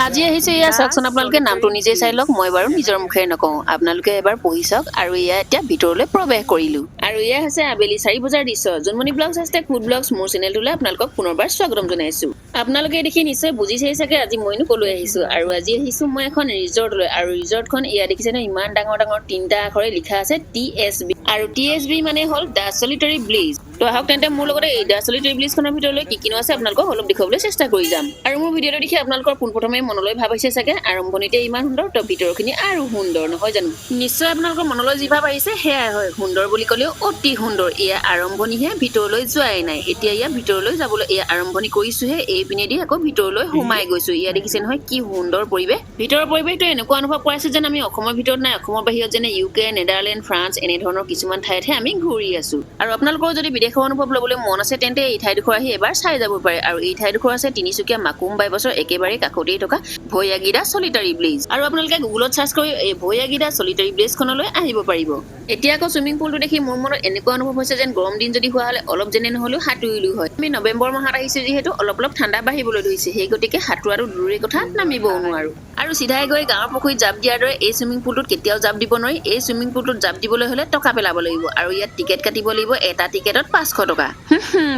আজি আহিছে এয়া চাওকচোন আপোনালোকে নামটো নিজে চাই লওক মই বাৰু নিজৰ মুখেৰে নকওঁ আপোনালোকে এবাৰ পঢ়ি চাওক আৰু এয়া এতিয়া ভিতৰলৈ প্ৰৱেশ কৰিলো আৰু এয়া হৈছে আবেলি 4 বজাৰ দৃশ্য জন্মনি ব্লগছ # ফুড ব্লগছ মোৰ চেনেলটোলৈ আপোনালোকক পুনৰবাৰ স্বাগতম জনাইছো আপোনালোকে দেখি নিশ্চয় বুজিছেই চাগে আজি মইনো কলৈ আহিছো আৰু আজি আহিছো মই এখন ৰিজৰ্টলৈ আৰু ৰিজৰ্টখন এয়া দেখিছেনে ইমান ডাঙৰ ডাঙৰ তিনিটা আখৰে লিখা আছে TSB আৰু TSB মানে হ'ল দা সলিটাৰী ব্লিজ তো আহক তেন্তে মোৰ লগতে এই দা সলিটাৰী ব্লিজখনৰ ভিতৰলৈ কি কিনো আছে আপোনালোকক অলপ দেখুৱাবলৈ চেষ্টা কৰি যাম আৰু মোৰ ভিডিঅ'টো দেখি আপোনালোকৰ পোনপ্ৰথমে মনলৈ ভাব আহিছে চাগে আৰম্ভণিতে ইমান সুন্দৰ তো ভিতৰখিনি আৰু সুন্দৰ নহয় জানো নিশ্চয় আপোনালোকৰ মনলৈ যি ভাব আহিছে সেয়াই হয় সুন্দৰ বুলি ক'লেও অতি সুন্দৰ এয়া আৰম্ভণিহে ভিতৰলৈ যোৱাই নাই এতিয়া ইয়া ভিতৰলৈ যাবলৈ এয়া আৰম্ভণি কৰিছোহে এই পিনেদি আকৌ ভিতৰলৈ সোমাই গৈছো ইয়া দেখিছে নহয় কি সুন্দৰ পৰিৱেশ ভিতৰৰ পৰিৱেশটো এনেকুৱা অনুভৱ কৰাইছে যেন আমি অসমৰ ভিতৰত নাই অসমৰ বাহিৰত যেনে UK নেদাৰলেণ্ড ফ্ৰান্স এনে ধৰণৰ কিছুমান ঠাইতহে আমি ঘূৰি আছো আৰু আপোনালোকৰ যদি বিদেশৰ অনুভৱ ল'বলৈ মন আছে তেন্তে এই ঠাইডোখৰ আহি এবাৰ চাই যাব পাৰে আৰু এই ঠাইডোখৰ আছে তিনিচুকীয়া মাকুম বাইপাছৰ একেবাৰে কাষতেই থকা ভৈয়াগিদা সলিটাৰী ব্লিজ আৰু আপোনালোকে গুগলত সাৰ্চ কৰি এই ভৈয়াগিদা সলিটাৰী ব্লিজখনলৈ আহিব পাৰিব এতিয়া আকৌ সুইমিং পুলটো দেখি মোৰ মনত এনেকুৱা অনুভৱ হৈছে যেন গৰম দিন যদি হোৱা হ'লে অলপ যেনে নহলেও সাঁতুৰিলো হয় আমি নৱেম্বৰ মাহত আহিছো যিহেতু অলপ ঠাণ্ডা বাঢ়িবলৈ ধৰিছে সেই গতিকে সাঁতোৰাটো দূৰৰে কথা নামিবও নোৱাৰো আৰু চিধাই গৈ গাঁৱৰ পুখুৰীত জাপ দিয়াৰ দৰে এই সুইমিং পুলটোত কেতিয়াও জাপ দিব নোৱাৰি এই সুইমিং পুলটোত জাপ দিবলৈ হ'লে টকা পেলাব লাগিব আৰু ইয়াত টিকেট কাটিব লাগিব এটা টিকেটত 500 টকা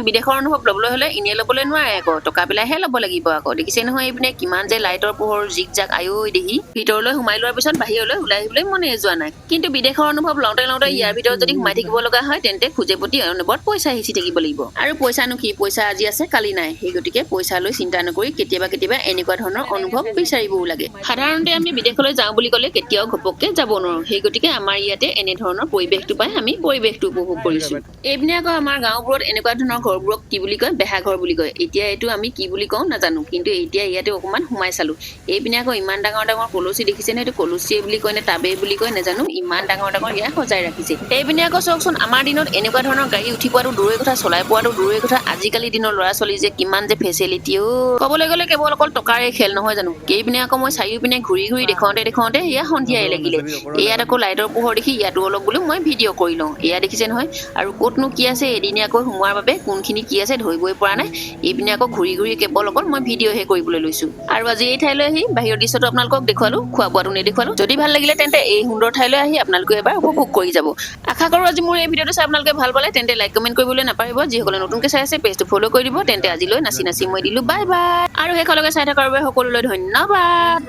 বিদেশৰ অনুভৱ ল'বলৈ হ'লে ইনে ল'বলৈ নোৱাৰে আকৌ টকা পেলাইহে ল'ব লাগিব আকৌ দেখিছে নহয় এইপিনে কিমান যে লাইটৰ পোহৰ জিক-জাক আয়ো দেখি ভিতৰলৈ সোমাই লোৱাৰ পিছত বাহিৰলৈ ওলাই আহিবলৈ মনে যোৱা নাই কিন্তু বিদেশৰ অনুভৱ লওঁতে ইয়াৰ ভিতৰত যদি সোমাই থাকিব লগা হয় তেন্তে খুজে প্ৰতি অনুভৱত পইচা হিচি থাকিব লাগিব আৰু পইচানো কি পইচা আজি আছে কালি নাই সেই গতিকে পইচা লৈ চিন্তা নকৰি কেতিয়াবা এনেকুৱা ধৰণৰ অনুভৱ বিচাৰিবও লাগে সাধাৰণতে আমি বিদেশলৈ যাওঁ বুলি ক'লে কেতিয়াও ঘপককে যাব নোৱাৰো সেই গতিকে আমাৰ ইয়াতে এনে ধৰণৰ পৰিৱেশটো পাই আমি পৰিৱেশটো উপভোগ কৰিছো এইপিনে আকৌ আমাৰ গাঁওবোৰত এনেকুৱা ধৰণৰ ঘৰবোৰক কি বুলি কয় বেহা ঘৰ বুলি কয় এতিয়া এইটো আমি কি বুলি কওঁ নাজানো কিন্তু এতিয়া ইয়াতে অকমান সোমাই চালো এইপিনে আকৌ ইমান ডাঙৰ ডাঙৰ কলচি দেখিছে নে এইটো কলচিয়ে বুলি কয় নে টাবে বুলি কয় নাজানো ইমান ডাঙৰ ডাঙৰ ইয়াত সজাই ৰাখিছে এইপিনে আকৌ চাওকচোন আমাৰ দিনত এনেকুৱা ধৰণৰ গাড়ী উঠি পোৱাটো দূৰৰে কথা চলাই পোৱাটো দূৰৰে কথা আজিকালি দিনৰ ল'ৰা ছোৱালী যে কিমান যে ফেচিলিটি ক'বলৈ গ'লে কেৱল অকল টকাৰে খেল নহয় জানো কেইপিনে আকৌ মই চাৰিওপিনে ঘূৰি দেখুৱাওঁতে এয়া সন্ধিয়াই লাগিলে ইয়াত আকৌ লাইটৰ পোহৰ দেখি ইয়াতো অলপ বোলো মই ভিডিঅ' কৰি লওঁ এয়া দেখিছে নহয় আৰু ক'তনো কি আছে এদিনীয়াকৈ সোমোৱাৰ বাবে কোনখিনি কি আছে ধৰিবই পৰা নাই এইপিনে আকৌ ঘূৰি কেৱল অকল মই ভিডিঅ'হে কৰিবলৈ লৈছো আৰু আজি এই ঠাইলৈ আহি বাহিৰৰ দৃশ্যটো আপোনালোকক দেখুৱালো খোৱা বোৱাটো নেদেখুৱালো যদি ভাল লাগিলে তেন্তে এই সুন্দৰ ঠাইলৈ আহি আপোনালোকে এবাৰ উপভোগ কৰি যাব আশা কৰো আজি মোৰ এই ভিডিঅ'টো চাই আপোনালোকে ভাল পালে তেন্তে লাইক কমেন্ট কৰিবলৈ নাপাহৰিব যিসকলে নতুনকৈ চাই আছে পেজটো ফলো কৰি দিব তেন্তে আজিলৈ নাচি মই দিলো বাই বাই আৰু শেষলৈকে চাই থকাৰ বাবে সকলোলৈ ধন্যবাদ।